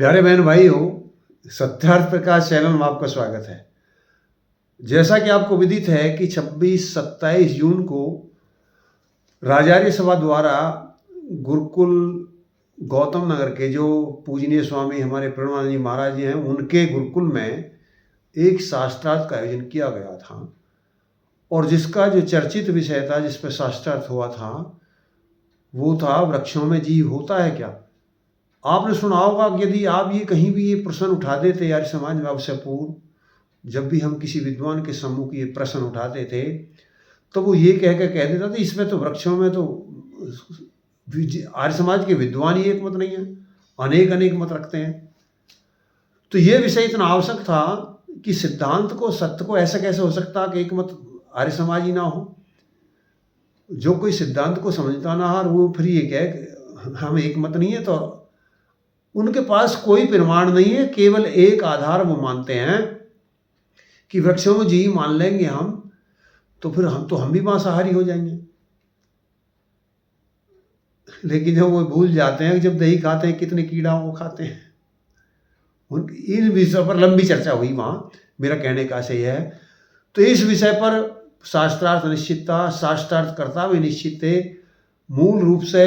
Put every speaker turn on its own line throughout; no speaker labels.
प्यारे बहन भाई हो, सत्यार्थ प्रकाश चैनल में आपका स्वागत है। जैसा कि आपको विदित है कि 26-27 जून को राजार्य सभा द्वारा गुरुकुल गौतम नगर के जो पूजनीय स्वामी हमारे प्रणवानंद जी महाराज जी हैं, उनके गुरुकुल में एक शास्त्रार्थ का आयोजन किया गया था और जिसका जो चर्चित विषय था, जिस पर शास्त्रार्थ हुआ था, वो था वृक्षों में जीव होता है क्या। आपने सुना होगा कि यदि आप ये कहीं भी ये प्रश्न उठा देते आर्य समाज में अवसर पूर्व, जब भी हम किसी विद्वान के सम्मुख ये प्रश्न उठाते थे तो वो ये कह देता था इसमें तो वृक्षों में तो आर्य समाज के विद्वान ही एक मत नहीं है, अनेक अनेक मत रखते हैं। तो ये विषय इतना आवश्यक था कि सिद्धांत को, सत्य को ऐसा कैसे हो सकता कि एक मत आर्य समाज ही ना हो। जो कोई सिद्धांत को समझता ना हो वो फिर ये कहे हम एक मत नहीं है, तो उनके पास कोई प्रमाण नहीं है। केवल एक आधार वो मानते हैं कि वृक्षों में जीव मान लेंगे हम तो फिर हम भी मांसाहारी हो जाएंगे। लेकिन जब वो भूल जाते हैं कि जब दही खाते हैं कितने कीड़ाओं को खाते हैं। इन विषयों पर लंबी चर्चा हुई वहाँ। मेरा कहने का आशय है, तो इस विषय पर शास्त्रार्थ निश्चित था, शास्त्रार्थकर्ता भी निश्चित थे। मूल रूप से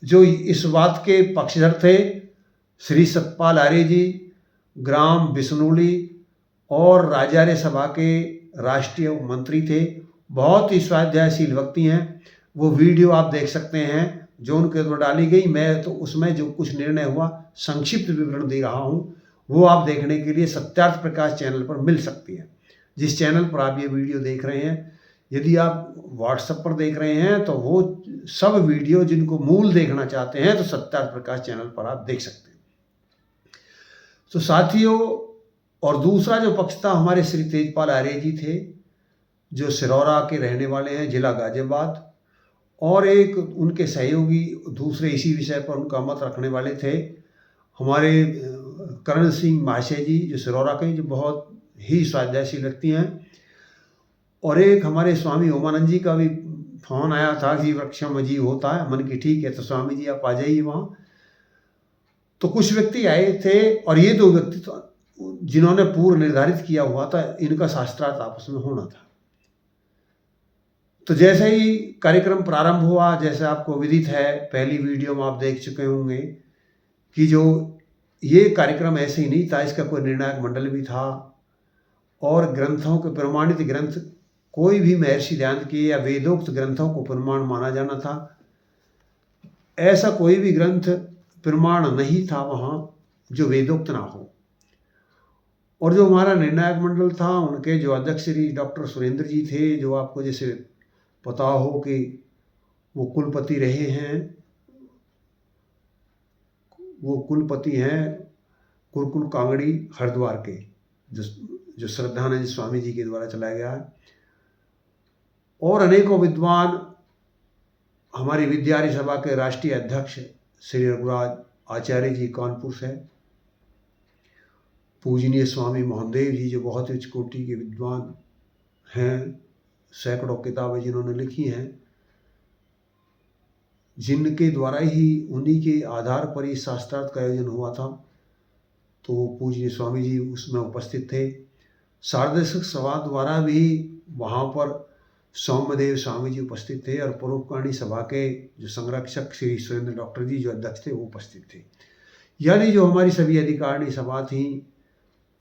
जो इस बात के पक्षधर थे श्री सतपाल आर्य जी, ग्राम बिश्नोली और राजार्य सभा के राष्ट्रीय मंत्री थे। बहुत ही स्वाध्यायशील व्यक्ति हैं। वो वीडियो आप देख सकते हैं जो उनके द्वारा डाली गई। मैं तो उसमें जो कुछ निर्णय हुआ संक्षिप्त विवरण दे रहा हूँ, वो आप देखने के लिए सत्यार्थ प्रकाश चैनल पर मिल सकती है। जिस चैनल पर आप ये वीडियो देख रहे हैं, यदि आप व्हाट्सएप पर देख रहे हैं तो वो सब वीडियो जिनको मूल देखना चाहते हैं तो सत्यार्थ प्रकाश चैनल पर आप देख सकते हैं। तो साथियों, और दूसरा जो पक्ष था, हमारे श्री तेजपाल आर्य जी थे जो सिरौरा के रहने वाले हैं, जिला गाजियाबाद, और एक उनके सहयोगी दूसरे इसी विषय पर उनका मत रखने वाले थे हमारे करण सिंह महाशय जी जो सिरौरा के, जो बहुत ही स्वाध्यायशील व्यक्ति हैं। और एक हमारे स्वामी ओमानंद जी का भी फोन आया था कि वृक्षों में जीव होता है। मन की ठीक है तो स्वामी जी आप आ जाइए वहाँ। तो कुछ व्यक्ति आए थे और ये दो व्यक्ति तो जिन्होंने पूर्व निर्धारित किया हुआ था इनका शास्त्रार्थ आपस में होना था। तो जैसे ही कार्यक्रम प्रारंभ हुआ, जैसे आपको विदित है, पहली वीडियो में आप देख चुके होंगे कि जो ये कार्यक्रम ऐसे ही नहीं था, इसका कोई निर्णायक मंडल भी था और ग्रंथों के प्रमाणित ग्रंथ, कोई भी महर्षि दयानंद के या वेदोक्त ग्रंथों को प्रमाण माना जाना था। ऐसा कोई भी ग्रंथ प्रमाण नहीं था वहाँ जो वेदोक्त ना हो। और जो हमारा निर्णायक मंडल था, उनके जो अध्यक्ष श्री डॉक्टर सुरेंद्र जी थे, जो आपको जैसे पता हो कि वो कुलपति रहे हैं, वो कुलपति हैं गुरुकुल कांगड़ी हरिद्वार के, जो श्रद्धानंद स्वामी जी के द्वारा चलाया गया है। और अनेकों विद्वान, हमारी विद्यार्य सभा के राष्ट्रीय अध्यक्ष श्री रघुराज आचार्य जी कानपुर से, पूजनीय स्वामी मोहनदेव जी जो बहुत उच्च कोटि के विद्वान हैं, सैकड़ों किताबें जिन्होंने लिखी हैं, जिनके द्वारा ही, उन्हीं के आधार पर ही शास्त्रार्थ का आयोजन हुआ था। तो पूजनीय स्वामी जी उसमें उपस्थित थे। सार्वदेशिक सभा द्वारा भी वहाँ पर सौम्यदेव स्वामी जी उपस्थित थे और परोपकारी सभा के जो संरक्षक श्री सुरेंद्र डॉक्टर जी जो अध्यक्ष थे वो उपस्थित थे। यानी जो हमारी सभी अधिकारिणी सभा थी,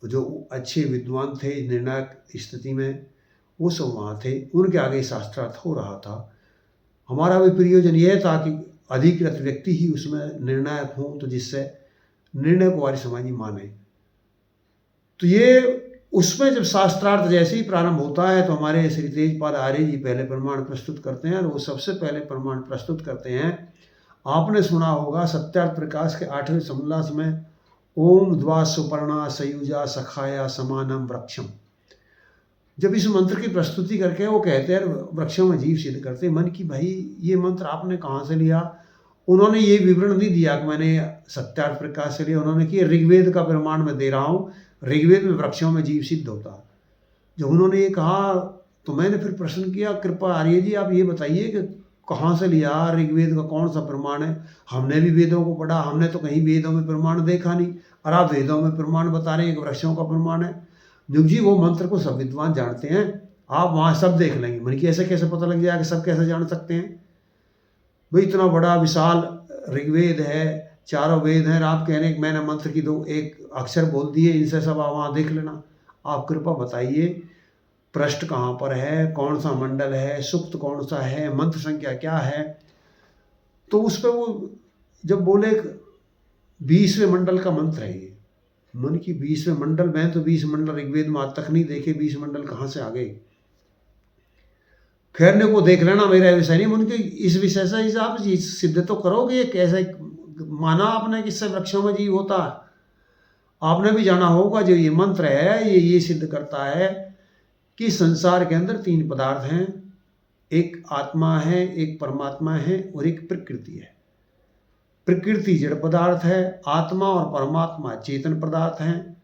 जो अच्छे विद्वान थे निर्णायक स्थिति में, वो सब वहाँ थे। उनके आगे शास्त्रार्थ हो रहा था। हमारा भी प्रयोजन यह था कि अधिकृत व्यक्ति ही उसमें निर्णायक हों, तो जिससे निर्णय को आर्य समाज माने। तो ये उसमें जब शास्त्रार्थ जैसे ही प्रारंभ होता है तो हमारे श्री तेजपाल आर्य जी पहले प्रमाण प्रस्तुत करते हैं। और वो सबसे पहले प्रमाण प्रस्तुत करते हैं, आपने सुना होगा सत्यार्थ प्रकाश के 8वें समोल्लास में, ओम द्वा सुपर्णा सयुजा सखाया समानम वृक्षम। जब इस मंत्र की प्रस्तुति करके वो कहते हैं वृक्षों में जीव सिद्ध करते, मन की भाई ये मंत्र आपने कहाँ से लिया। उन्होंने ये विवरण नहीं दिया कि मैंने सत्यार्थ प्रकाश से लिया। उन्होंने कि ऋग्वेद का प्रमाण मैं दे रहा हूँ, ऋग्वेद में वृक्षों में जीव सिद्ध होता है। जब उन्होंने ये कहा तो मैंने फिर प्रश्न किया, कृपा आर्य जी आप ये बताइए कि कहाँ से लिया, ऋग्वेद का कौन सा प्रमाण है। हमने भी वेदों को पढ़ा, हमने तो कहीं वेदों में प्रमाण देखा नहीं, और आप वेदों में प्रमाण बता रहे हैं कि वृक्षों का प्रमाण है। जुग जी वो मंत्र को सब विद्वान जानते हैं, आप वहाँ सब देख लेंगे। मन की ऐसे कैसे पता लग जाएगा, सब कैसे जान सकते हैं भाई? इतना बड़ा विशाल ऋग्वेद है, चारों वेद हैं, आप कह रहे हैं कि मैंने मंत्र की दो एक अक्षर बोल दिए, इनसे सब आप वहाँ देख लेना। आप कृपा बताइए पृष्ठ कहाँ पर है, कौन सा मंडल है, सुक्त कौन सा है, मंत्र संख्या क्या है? तो उस पर वो जब बोले 20वें मंडल का मंत्र है ये, मन की 20वें मंडल, मैं तो 20 मंडल ऋग्वेद में आज तक नहीं देखे, 20 मंडल कहाँ से आ गए? खैरने को देख लेना, मेरा विषय नहीं। उनके इस विषय से आप सिद्ध तो करोगे, कैसे माना आपने कि इससे वृक्षों में जीव होता है? आपने भी जाना होगा जो ये मंत्र है ये सिद्ध करता है कि संसार के अंदर 3 पदार्थ हैं, एक आत्मा है, एक परमात्मा है और एक प्रकृति है। प्रकृति जड़ पदार्थ है, आत्मा और परमात्मा चेतन पदार्थ हैं।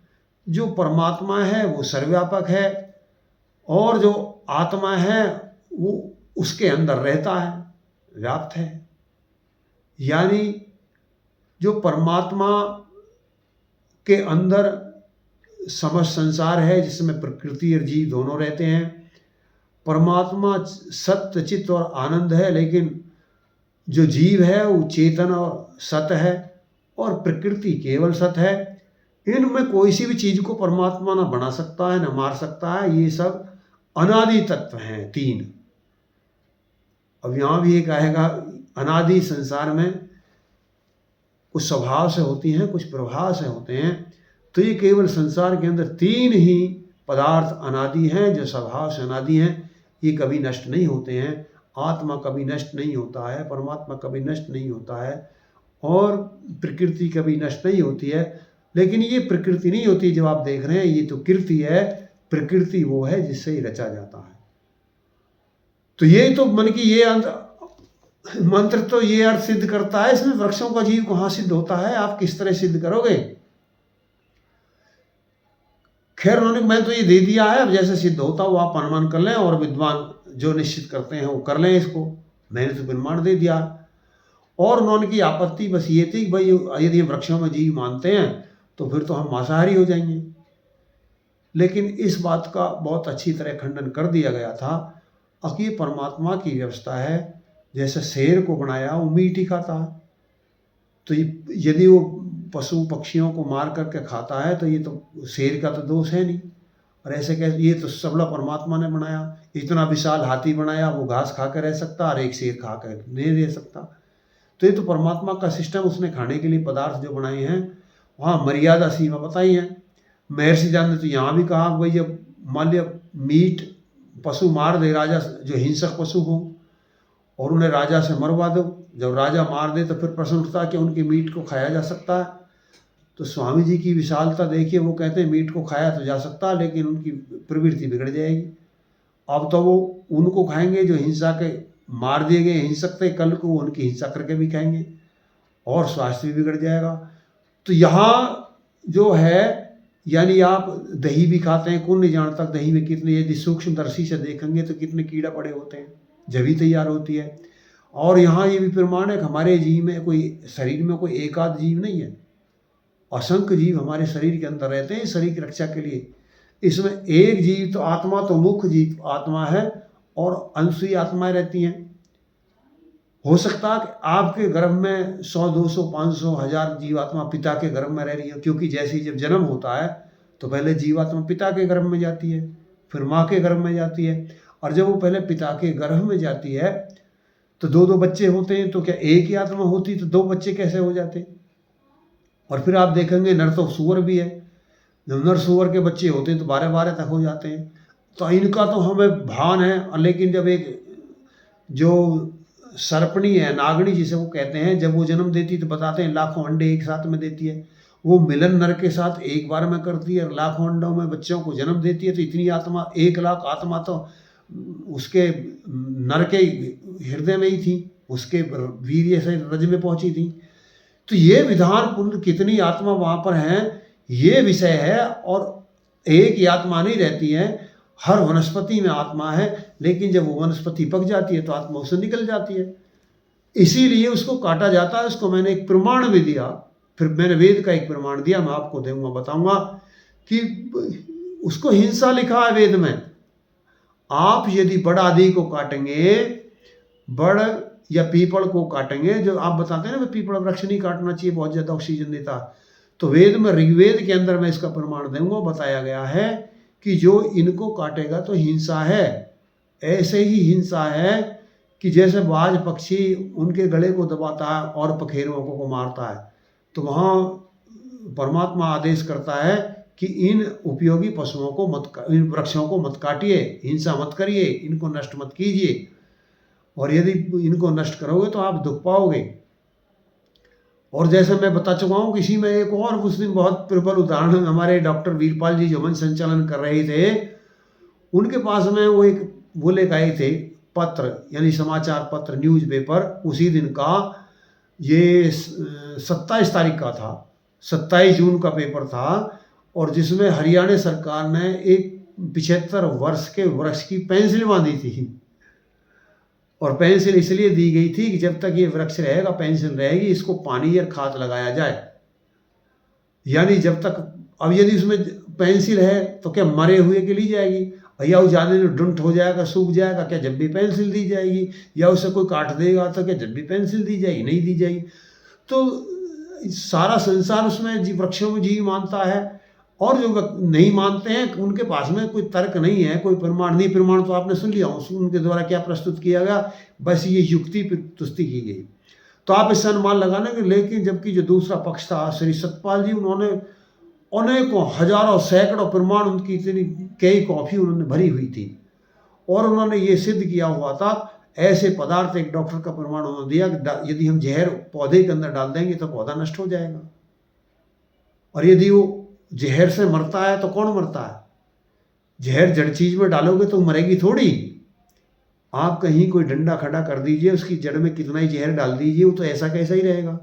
जो परमात्मा है वो सर्वव्यापक है और जो आत्मा है वो उसके अंदर रहता है, व्याप्त है। यानी जो परमात्मा के अंदर समस्त संसार है जिसमें प्रकृति और जीव दोनों रहते हैं। परमात्मा सत्य चित्त और आनंद है, लेकिन जो जीव है वो चेतन और सत है और प्रकृति केवल सत है। इनमें कोई सी भी चीज को परमात्मा ना बना सकता है ना मार सकता है, ये सब अनादि तत्व हैं 3। अब यहाँ भी एक आएगा, अनादि संसार में कुछ स्वभाव से होती हैं, कुछ प्रभाव से होते हैं। तो ये केवल संसार के अंदर 3 ही पदार्थ अनादि हैं जो स्वभाव से अनादि हैं, ये कभी नष्ट नहीं होते हैं। आत्मा कभी नष्ट नहीं होता है, परमात्मा कभी नष्ट नहीं होता है और प्रकृति कभी नष्ट नहीं होती है। लेकिन ये प्रकृति नहीं होती जो आप देख रहे हैं, ये तो कीर्ति है। प्रकृति वो है जिससे ही रचा जाता है। तो ये तो मन की ये मंत्र तो ये अर्थ सिद्ध करता है, इसमें वृक्षों का जीव कहाँ सिद्ध होता है, आप किस तरह सिद्ध करोगे? खैर उन्होंने मैं तो ये दे दिया है, अब जैसे सिद्ध होता वो आप अनुमान कर लें और विद्वान जो निश्चित करते हैं वो कर लें इसको। मैंने तो प्रमाण दे दिया। और उन्होंने की आपत्ति बस ये थी कि भाई यदि वृक्षों में जीव मानते हैं तो फिर तो हम मांसाहारी हो जाएंगे। लेकिन इस बात का बहुत अच्छी तरह खंडन कर दिया गया था कि ये परमात्मा की व्यवस्था है। जैसे शेर को बनाया वो मीट ही खाता है, तो यदि वो पशु पक्षियों को मार करके खाता है तो ये तो शेर का तो दोष है नहीं। और ऐसे कैसे, ये तो सबला परमात्मा ने बनाया। इतना विशाल हाथी बनाया, वो घास खा कर रह सकता और एक शेर खा कर नहीं रह सकता। तो ये तो परमात्मा का सिस्टम, उसने खाने के लिए पदार्थ जो बनाए हैं वहाँ मर्यादा सीमा बताई है। महर्षि जान ने तो यहाँ भी कहा भाई जब मान लिया मीट पशु मार दे, राजा जो हिंसक पशु हो और उन्हें राजा से मरवा दो, जब राजा मार दे तो फिर प्रश्न उठता कि उनके मीट को खाया जा सकता है। तो स्वामी जी की विशालता देखिए, वो कहते हैं मीट को खाया तो जा सकता है लेकिन उनकी प्रवृत्ति बिगड़ जाएगी। अब तो वो उनको खाएंगे जो हिंसा के मार दिए गए हिंसक थे, कल को उनकी हिंसा करके भी खाएंगे और स्वास्थ्य भी बिगड़ जाएगा। तो यहाँ जो है यानी आप दही भी खाते हैं, कौन नहीं जानता दही में कितने, यदि सूक्ष्मदर्शी से देखेंगे तो कितने कीड़ा पड़े होते हैं, जभी तैयार होती है। और यहाँ ये भी प्रमाण है कि हमारे जीव में कोई शरीर में कोई एक आध जीव नहीं है, असंख्य जीव हमारे शरीर के अंदर रहते हैं शरीर की रक्षा के लिए। इसमें एक जीव तो आत्मा तो मुख्य जीव आत्मा है और अंशुई आत्माएं रहती हैं। हो सकता है कि आपके गर्भ में 100, 200, 500, 1000 जीवात्मा पिता के गर्भ में रह रही है, क्योंकि जैसे ही जब जन्म होता है तो पहले जीवात्मा पिता के गर्भ में जाती है, फिर माँ के गर्भ में जाती है। और जब वो पहले पिता के गर्भ में जाती है तो 2-2 बच्चे होते हैं, तो क्या एक ही आत्मा होती तो 2 बच्चे कैसे हो जाते? और फिर आप देखेंगे नर तो सूअर भी है, जब नर सूअर के बच्चे होते हैं तो 12-12 तक हो जाते हैं। तो इनका तो हमें भान है, लेकिन जब एक जो सर्पणी है, नागणी जिसे वो कहते हैं, जब वो जन्म देती तो बताते हैं लाखों अंडे एक साथ में देती है। वो मिलन नर के साथ एक बार में करती है और लाखों अंडों में बच्चों को जन्म देती है। तो इतनी आत्मा 1 लाख आत्मा तो उसके नर के हृदय में ही थी, उसके वीर्य से रज में पहुंची थी। तो ये विधान पूर्ण कितनी आत्मा वहाँ पर हैं ये विषय है। और एक ही आत्मा नहीं रहती है, हर वनस्पति में आत्मा है, लेकिन जब वो वनस्पति पक जाती है तो आत्मा उससे निकल जाती है, इसीलिए उसको काटा जाता है। उसको मैंने एक प्रमाण भी दिया, फिर मैंने वेद का एक प्रमाण दिया, मैं आपको दूंगा, बताऊंगा कि उसको हिंसा लिखा है वेद में। आप यदि बड़ आदि को काटेंगे, बड़ या पीपल को काटेंगे, जो आप बताते हैं ना पीपल वृक्ष नहीं काटना चाहिए, बहुत ज्यादा ऑक्सीजन देता, तो वेद में ऋग्वेद के अंदर मैं इसका प्रमाण दूंगा, बताया गया है कि जो इनको काटेगा तो हिंसा है। ऐसे ही हिंसा है कि जैसे बाज पक्षी उनके गले को दबाता है और पखेरुओं को मारता है, तो वहाँ परमात्मा आदेश करता है कि इन उपयोगी पशुओं को इन वृक्षों को मत काटिए, हिंसा मत करिए, इनको नष्ट मत कीजिए, और यदि इनको नष्ट करोगे तो आप दुख पाओगे। और जैसे मैं बता चुका हूँ, किसी में एक और उस दिन बहुत प्रबल उदाहरण, हमारे डॉक्टर वीरपाल जी जो वन संचालन कर रहे थे, उनके पास में वो लेकर आए थे पत्र, यानी समाचार पत्र, न्यूज़पेपर, उसी दिन का, ये 27 तारीख का था, 27 जून का पेपर था, और जिसमें हरियाणा सरकार ने एक 75 वर्ष के वृक्ष की पेंसिल बांधी थी। और पेंसिल इसलिए दी गई थी कि जब तक ये वृक्ष रहेगा, पेंसिल रहेगी, इसको पानी या खाद लगाया जाए। यानी जब तक, अब यदि उसमें पेंसिल है तो क्या मरे हुए के ली जाएगी, या वो ज़्यादा डुंट हो जाएगा, सूख जाएगा, क्या जब भी पेंसिल दी जाएगी, या उसे कोई काट देगा तो क्या जब भी पेंसिल दी जाएगी, नहीं दी जाएगी। तो सारा संसार उसमें वृक्षों में जीव मानता है, और जो नहीं मानते हैं उनके पास में कोई तर्क नहीं है, कोई प्रमाण नहीं। प्रमाण तो आपने सुन लिया, उनके द्वारा क्या प्रस्तुत किया गया, बस ये युक्ति प्रस्तुति की गई, तो आप इससे अनुमान लगाना कि। लेकिन जबकि जो दूसरा पक्ष था, श्री सतपाल जी, उन्होंने अनेकों, हजारों, सैकड़ों प्रमाण, उनकी इतनी कई कॉपी उन्होंने भरी हुई थी, और उन्होंने ये सिद्ध किया हुआ था, ऐसे पदार्थ, एक डॉक्टर का प्रमाण उन्होंने दिया कि यदि हम जहर पौधे के अंदर डाल देंगे तो पौधा नष्ट हो जाएगा, और यदि वो जहर से मरता है तो कौन मरता है? जहर जड़ चीज में डालोगे तो मरेगी थोड़ी। आप कहीं कोई डंडा खड़ा कर दीजिए, उसकी जड़ में कितना ही जहर डाल दीजिए, वो तो ऐसा कैसा ही रहेगा।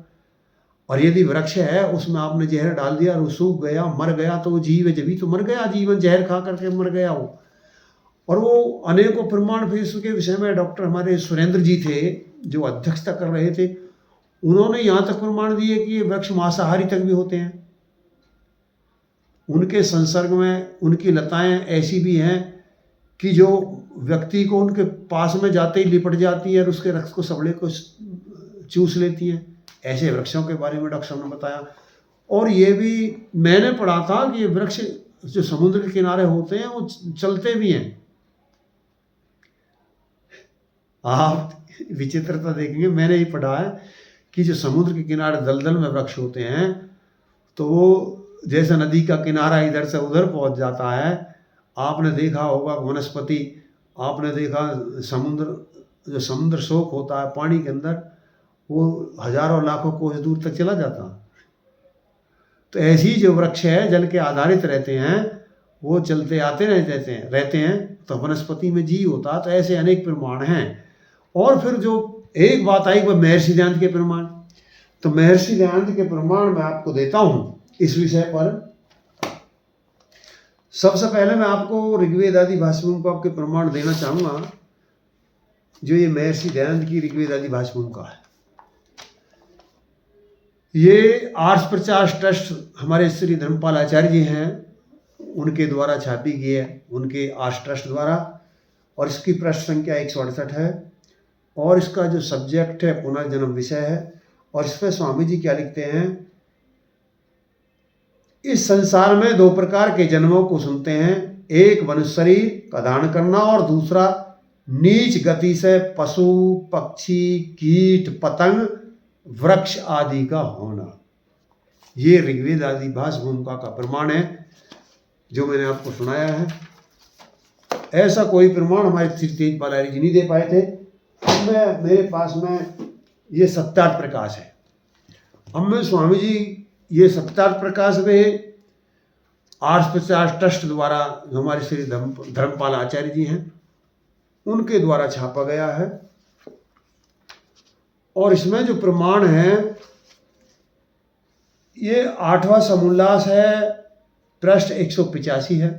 और यदि वृक्ष है, उसमें आपने जहर डाल दिया और वो सूख गया, मर गया, तो वो जीव है, जभी तो मर गया, जीवन जहर खा करके मर गया वो। और वो अनेकों प्रमाण, फिर इसके विषय में डॉक्टर हमारे सुरेंद्र जी थे जो अध्यक्षता कर रहे थे, उन्होंने यहाँ तक प्रमाण दिए कि ये वृक्ष मांसाहारी तक भी होते हैं। उनके संसर्ग में उनकी लताएं ऐसी भी हैं कि जो व्यक्ति को उनके पास में जाते ही लिपट जाती है और उसके रक्त को, सबड़े को चूस लेती हैं। ऐसे वृक्षों के बारे में डॉक्टर साहब ने बताया। और ये भी मैंने पढ़ा था कि ये वृक्ष जो समुद्र के किनारे होते हैं वो चलते भी हैं। आप विचित्रता देखेंगे, मैंने ही पढ़ा है कि जो समुद्र के किनारे दलदल में वृक्ष होते हैं, तो वो जैसे नदी का किनारा इधर से उधर पहुंच जाता है। आपने देखा होगा वनस्पति, आपने देखा जो समुद्र शोक होता है पानी के अंदर, वो हजारों लाखों कोस दूर तक चला जाता। तो ऐसी जो वृक्ष है जल के आधारित रहते हैं, वो चलते आते रहते हैं, तो वनस्पति में जीव होता। तो ऐसे अनेक प्रमाण हैं। और फिर जो एक बात आई वह महर्षि दयानंद के प्रमाण। तो महर्षि दयानंद के प्रमाण मैं आपको देता हूं इस विषय पर। सबसे पहले मैं आपको ऋग्वेद आदि भाषाओं के प्रमाण देना चाहूंगा, जो ये महर्षि दयानंद की ऋग्वेद आदि भाषाओं का है। ये आर्ष प्रचार ट्रस्ट हमारे श्री धर्मपाल आचार्य जी हैं, उनके द्वारा छापी गई है, उनके आर्ष ट्रस्ट द्वारा। और इसकी पृष्ठ संख्या 168 है। और इसका जो सब्जेक्ट है पुनर्जन्म विषय है। और इसमें स्वामी जी क्या लिखते हैं, इस संसार में दो प्रकार के जन्मों को सुनते हैं, एक मनुष्य शरीर का धारण करना और दूसरा नीच गति से पशु पक्षी कीट पतंग वृक्ष आदि का होना। ये ऋग्वेद आदि भाष भूमिका का प्रमाण है जो मैंने आपको सुनाया है। ऐसा कोई प्रमाण हमारे श्री तेजपाल आर्य जी नहीं दे पाए थे। अब मेरे पास में ये सत्यार्थ प्रकाश है। अब मैं स्वामी जी ये सत्यार्थ प्रकाश में आर्ष प्रचार ट्रस्ट द्वारा, जो हमारे श्री धर्मपाल आचार्य जी हैं, उनके द्वारा छापा गया है। और इसमें जो प्रमाण है ये 8वां समोल्लास है, पृष्ठ 185 है।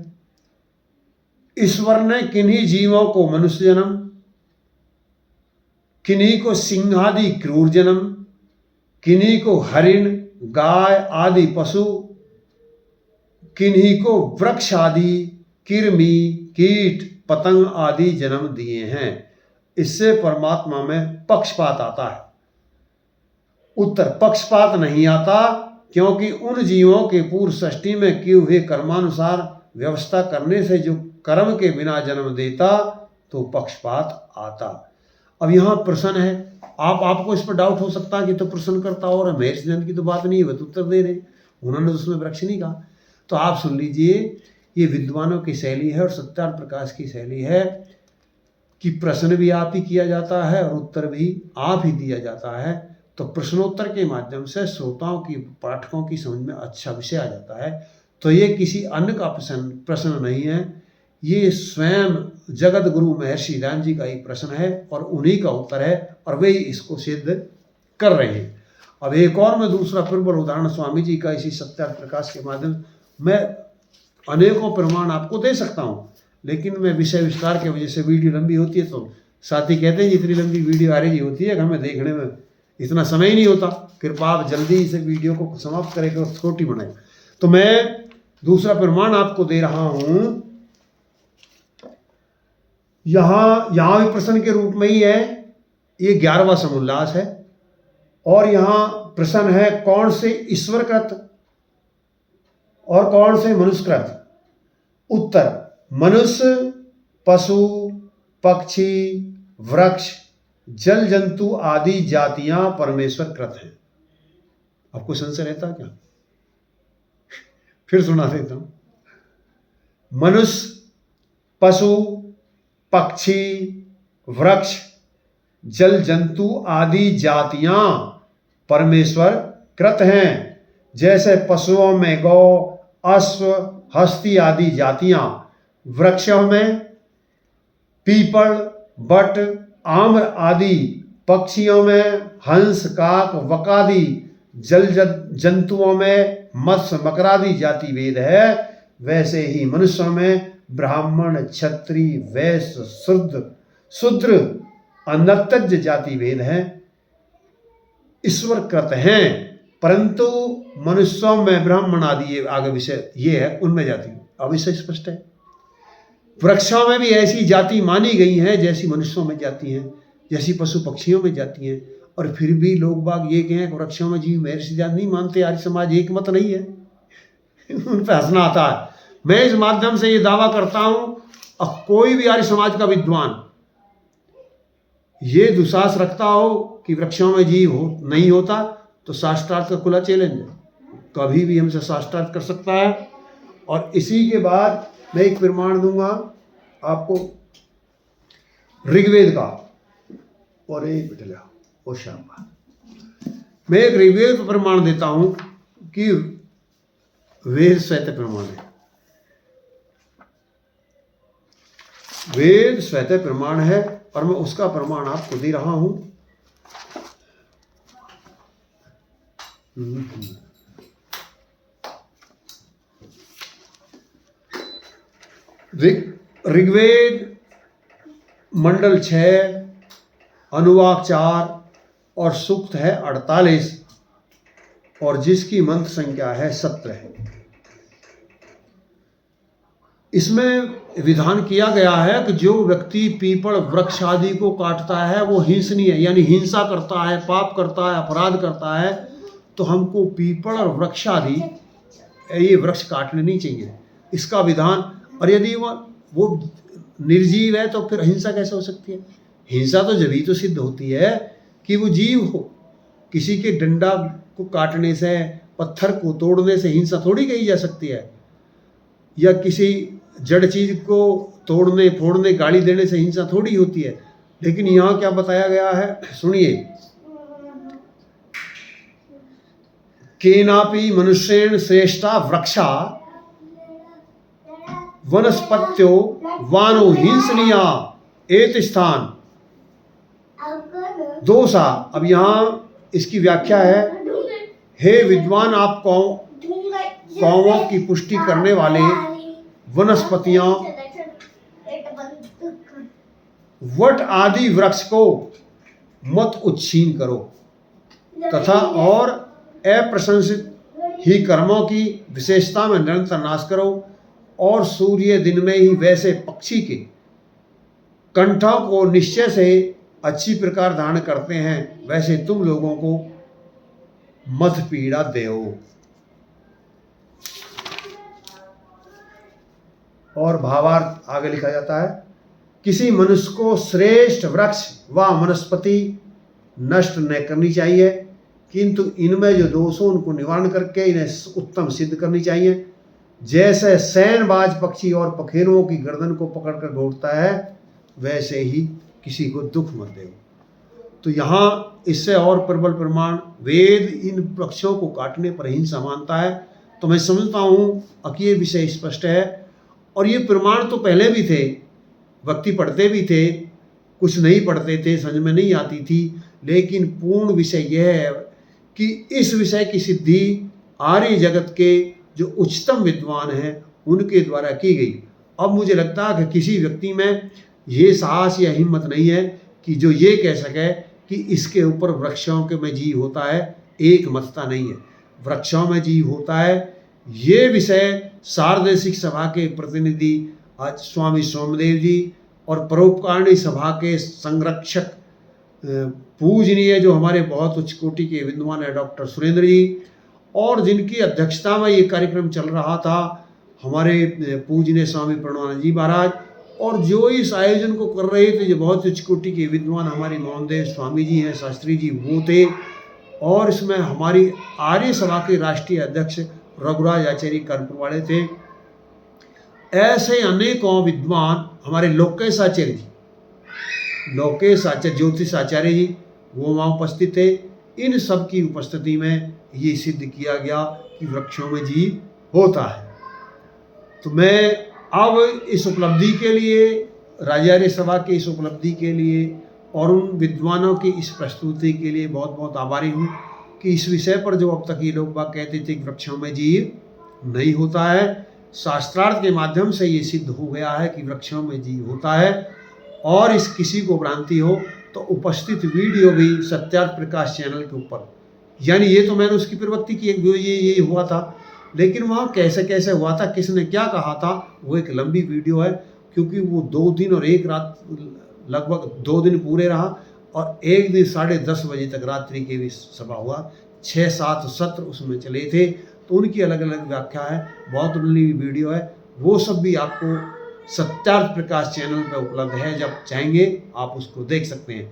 ईश्वर ने किन्हीं जीवों को मनुष्य जन्म, किन्हीं को सिंह आदि क्रूर जन्म, किन्हीं को हरिण गाय आदि पशु किन्हीं को वृक्ष आदि, कृमि, कीट, पतंग आदि जन्म दिए हैं। इससे परमात्मा में पक्षपात आता है। उत्तर, पक्षपात नहीं आता, क्योंकि उन जीवों के पूर्व सृष्टि में किए हुए कर्मानुसार व्यवस्था करने से जो कर्म के बिना जन्म देता तो पक्षपात आता। अब यहाँ प्रश्न है, आपको इस पर डाउट हो सकता है कि तो प्रश्न करता और महर्षि दंत की तो बात नहीं है, वह तो उत्तर दे रहे, उन्होंने तो उसमें वृक्ष नहीं कहा। तो आप सुन लीजिए, ये विद्वानों की शैली है और सत्यार्थ प्रकाश की शैली है कि प्रश्न भी आप ही किया जाता है और उत्तर भी आप ही दिया जाता है। तो प्रश्नोत्तर के माध्यम से श्रोताओं की, पाठकों की समझ में अच्छा विषय आ जाता है। तो ये किसी अन्य का प्रश्न नहीं है, ये स्वयं जगत गुरु महर्षि दान जी का एक प्रश्न है और उन्हीं का उत्तर है और वे इसको सिद्ध कर रहे हैं। अब एक और मैं दूसरा प्रबल उदाहरण स्वामी जी का इसी सत्यार्थ प्रकाश के माध्यम मैं अनेकों प्रमाण आपको दे सकता हूँ, लेकिन मैं विषय विस्तार की वजह से वीडियो लंबी होती है तो साथी कहते हैं जितनी लंबी वीडियो आ रही होती है कि हमें देखने में इतना समय ही नहीं होता, कृपया आप जल्दी इसे वीडियो को समाप्त करें और छोटी बनाएं। तो मैं दूसरा प्रमाण आपको दे रहा हूँ, यहाँ भी प्रश्न के रूप में ही है, ये 11वां समुल्लास है और यहाँ प्रश्न है कौन से ईश्वरकृत और कौन से मनुष्यकृत। उत्तर, मनुष्य, पशु, पक्षी, वृक्ष, जल जंतु आदि जातियां परमेश्वर कृत हैं। आपको संशय रहता क्या? फिर सुना देता हूं। मनुष्य, पशु, पक्षी, वृक्ष, जल जंतु आदि जातियां परमेश्वर कृत हैं। जैसे पशुओं में गौ, अश्व, हस्ती आदि जातियां, वृक्षों में पीपल, बट, आम्र आदि, पक्षियों में हंस, काक, वकादि, जल जंतुओं में मत्स्य, मकरादि जाति वेद है, वैसे ही मनुष्यों में ब्राह्मण, क्षत्रिय, वैश्य, शूद्र, अनंतज जाति वेद है, ईश्वर कृत हैं। परंतु मनुष्यों में ब्राह्मण आदि, ये आगे विषय ये है, उनमें जाति अविषय स्पष्ट है। वृक्षों में भी ऐसी जाति मानी गई है जैसी मनुष्यों में जाती हैं, जैसी पशु पक्षियों में जाती हैं, और फिर भी लोग बाग ये कहें कि वृक्षों में जीव महर्षि जाति नहीं मानते। आर्य समाज एक मत नहीं है। उन पर हंसना आता है। मैं इस माध्यम से ये दावा करता हूं, अब कोई भी आर्य समाज का विद्वान ये दुसाहस रखता हो कि वृक्षों में जीव नहीं होता तो शास्त्रार्थ का खुला चैलेंज है, कभी भी हमसे शास्त्रार्थ कर सकता है। और इसी के बाद मैं एक प्रमाण दूंगा आपको ऋग्वेद का, और एक बिटला और शाम मैं एक ऋग्वेद प्रमाण देता हूं कि वेद स्वैत प्रमाण है। वेद स्वैत प्रमाण है और मैं उसका प्रमाण आपको दे रहा हूं। ऋग्वेद मंडल 6, अनुवाक 4 और सूक्त है 48 और जिसकी मंत्र संख्या है 17। इसमें विधान किया गया है कि जो व्यक्ति पीपल, वृक्ष आदि को काटता है वो हिंसनीय है, यानी हिंसा करता है, पाप करता है, अपराध करता है, तो हमको पीपल और वृक्ष आदि ये वृक्ष काटने नहीं चाहिए, इसका विधान। और यदि वो निर्जीव है तो फिर हिंसा कैसे हो सकती है? हिंसा तो जब ही तो सिद्ध होती है कि वो जीव हो। किसी के डंडा को काटने से, पत्थर को तोड़ने से हिंसा थोड़ी कही जा सकती है, या किसी जड़ चीज को तोड़ने, फोड़ने, गाली देने से हिंसा थोड़ी होती है। लेकिन यहाँ क्या बताया गया है, सुनिए। केनापि मनुष्येण श्रेष्ठा वृक्षा वनस्पत्यो वानो हिंसनीया एत स्थान दोषा। अब यहाँ इसकी व्याख्या है, हे विद्वान, आप कौवों की पुष्टि करने वाले वनस्पतियां, वट आदि वृक्ष को मत उच्छीन करो, तथा और अप्रशंसित ही कर्मों की विशेषता में निरंतर नाश करो, और सूर्य दिन में ही वैसे पक्षी के कंठों को निश्चय से अच्छी प्रकार धारण करते हैं, वैसे तुम लोगों को मत पीड़ा देओ। और भावार्थ आगे लिखा जाता है, किसी मनुष्य को श्रेष्ठ वृक्ष व वनस्पति नष्ट न करनी चाहिए, किंतु इनमें जो दोष हो उनको निवारण करके इन्हें उत्तम सिद्ध करनी चाहिए। जैसे सैनबाज पक्षी और पखेरुओं की गर्दन को पकड़कर दौड़ता है, वैसे ही किसी को दुख मत दो। तो यहाँ इससे और प्रबल प्रमाण, वेद इन वृक्षों को काटने पर हिंसा मानता है। तो मैं समझता हूँ कि ये विषय स्पष्ट है, और ये प्रमाण तो पहले भी थे, व्यक्ति पढ़ते भी थे, कुछ नहीं पढ़ते थे, समझ में नहीं आती थी, लेकिन पूर्ण विषय यह है कि इस विषय की सिद्धि आर्य जगत के जो उच्चतम विद्वान हैं उनके द्वारा की गई। अब मुझे लगता है कि किसी व्यक्ति में ये साहस या हिम्मत नहीं है कि जो ये कह सके कि इसके ऊपर वृक्षों के में जीव होता है, एक मतता नहीं है, वृक्षों में जीव होता है। ये विषय सार्वदेशिक सभा के प्रतिनिधि आज स्वामी सोमदेव जी और परोपकारिणी सभा के संरक्षक पूजनीय जो हमारे बहुत उच्च कोटि के विद्वान है डॉक्टर सुरेंद्र जी, और जिनकी अध्यक्षता में ये कार्यक्रम चल रहा था हमारे पूजनीय स्वामी प्रणवानंद जी महाराज, और जो इस आयोजन को कर रहे थे जो बहुत उच्च कोटि के विद्वान हमारे मोहनदेव स्वामी जी हैं, शास्त्री जी वो थे, और इसमें हमारी आर्य सभा के राष्ट्रीय अध्यक्ष रघुराज आचार्य कानपुर वाले थे। ऐसे अनेकों विद्वान हमारे लोकेश आचार्य जी, लोकेश आचार्य ज्योतिष आचार्य जी वो वहाँ उपस्थित थे। इन सब की उपस्थिति में ये सिद्ध किया गया कि वृक्षों में जीव होता है। तो मैं अब इस उपलब्धि के लिए, राजार्य सभा की इस उपलब्धि के लिए और उन विद्वानों की इस प्रस्तुति के लिए बहुत बहुत आभारी हूँ कि इस विषय पर जो अब तक ये लोग बात कहते थे कि वृक्षों में जीव नहीं होता है, शास्त्रार्थ के माध्यम से ये सिद्ध हो गया है कि वृक्षों में जीव होता है। और इस किसी को भ्रांति हो तो उपस्थित वीडियो भी सत्यार्थ प्रकाश चैनल के ऊपर, यानी ये तो मैंने उसकी प्रवृत्ति की एक ये हुआ था, लेकिन वहाँ कैसे कैसे हुआ था, किसने क्या कहा था, वो एक लंबी वीडियो है, क्योंकि वो 2 दिन और 1 रात, लगभग 2 दिन पूरे रहा, और 1 दिन 10:30 बजे तक रात्रि के भी सभा हुआ, 6-7 सत्र उसमें चले थे। तो उनकी अलग अलग व्याख्या है, बहुत लंबी वीडियो है, वो सब भी आपको सत्यार्थ प्रकाश चैनल पर उपलब्ध है, जब चाहेंगे आप उसको देख सकते हैं।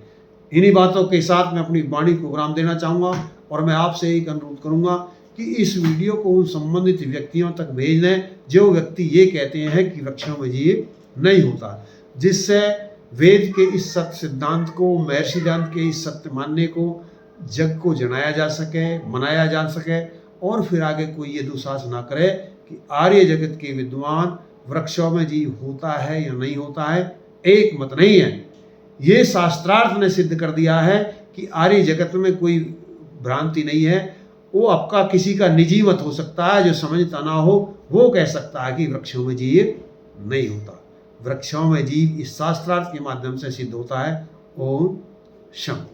इन्हीं बातों के साथ मैं अपनी वाणी को विराम देना चाहूँगा, और मैं आपसे एक अनुरोध करूँगा कि इस वीडियो को उन संबंधित व्यक्तियों तक भेज दें जो व्यक्ति ये कहते हैं कि वृक्षों में जीव नहीं होता, जिससे वेद के इस सत्य सिद्धांत को, महर्षि सिद्धांत के इस सत्य मानने को जग को जनाया जा सके, मनाया जा सके, और फिर आगे कोई ये दुस्साहस ना करे कि आर्य जगत के विद्वान वृक्षों में जीव होता है या नहीं होता है, एक मत नहीं है। ये शास्त्रार्थ ने सिद्ध कर दिया है कि आर्य जगत में कोई भ्रांति नहीं है। वो आपका किसी का निजी मत हो सकता है, जो समझता ना हो वो कह सकता है कि वृक्षों में जीव नहीं होता। वृक्षों में जीव इस शास्त्रार्थ के माध्यम से सिद्ध होता है। ओम शम।